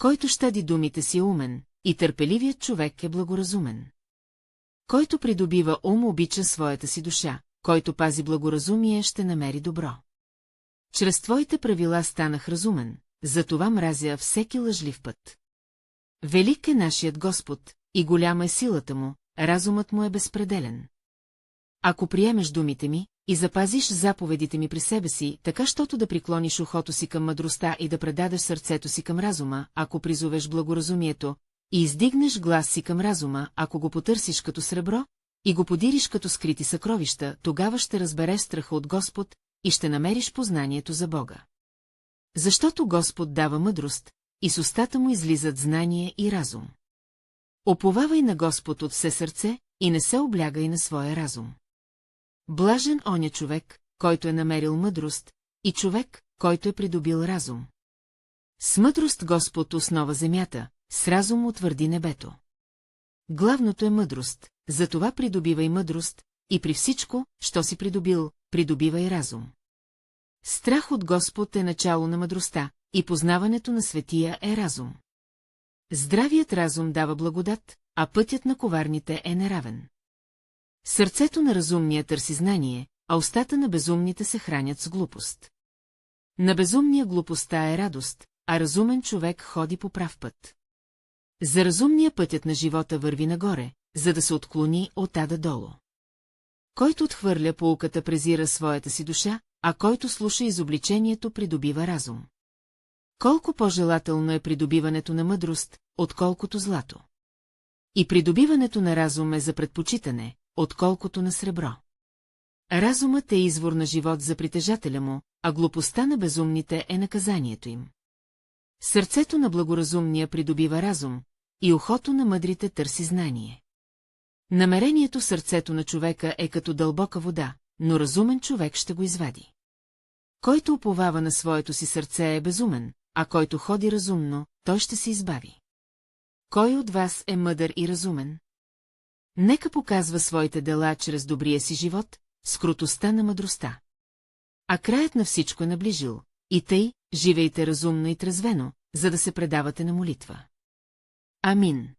Който щади думите си е умен, и търпеливият човек е благоразумен. Който придобива ум, обича своята си душа, който пази благоразумие, ще намери добро. Чрез твоите правила станах разумен, затова мразя всеки лъжлив път. Велик е нашият Господ, и голяма е силата му, разумът му е безпределен. Ако приемеш думите ми и запазиш заповедите ми при себе си, така щото да преклониш ухото си към мъдростта и да предадеш сърцето си към разума, ако призовеш благоразумието, и издигнеш глас си към разума, ако го потърсиш като сребро, и го подириш като скрити съкровища, тогава ще разбереш страха от Господ и ще намериш познанието за Бога. Защото Господ дава мъдрост, и с устата му излизат знание и разум. Уповавай на Господ от все сърце и не се облягай на своя разум. Блажен оня човек, който е намерил мъдрост, и човек, който е придобил разум. С мъдрост Господ основа земята, с разум утвърди небето. Главното е мъдрост, затова придобивай мъдрост, и при всичко, що си придобил, придобивай разум. Страх от Господ е начало на мъдростта, и познаването на светия е разум. Здравият разум дава благодат, а пътят на коварните е неравен. Сърцето на разумния търси знание, а устата на безумните се хранят с глупост. На безумния глупостта е радост, а разумен човек ходи по прав път. За разумния пътят на живота върви нагоре, за да се отклони от ада долу. Който отхвърля поуката, презира своята си душа, а който слуша изобличението, придобива разум. Колко по-желателно е придобиването на мъдрост, отколкото злато. И придобиването на разум е за предпочитане, отколкото на сребро. Разумът е извор на живот за притежателя му, а глупостта на безумните е наказанието им. Сърцето на благоразумния придобива разум, и ухото на мъдрите търси знание. Намерението в сърцето на човека е като дълбока вода, но разумен човек ще го извади. Който уповава на своето си сърце е безумен, а който ходи разумно, той ще се избави. Кой от вас е мъдър и разумен? Нека показва своите дела чрез добрия си живот, с крутостта на мъдростта. А краят на всичко е наближил, и тъй, живейте разумно и трезвено, за да се предавате на молитва. Амин.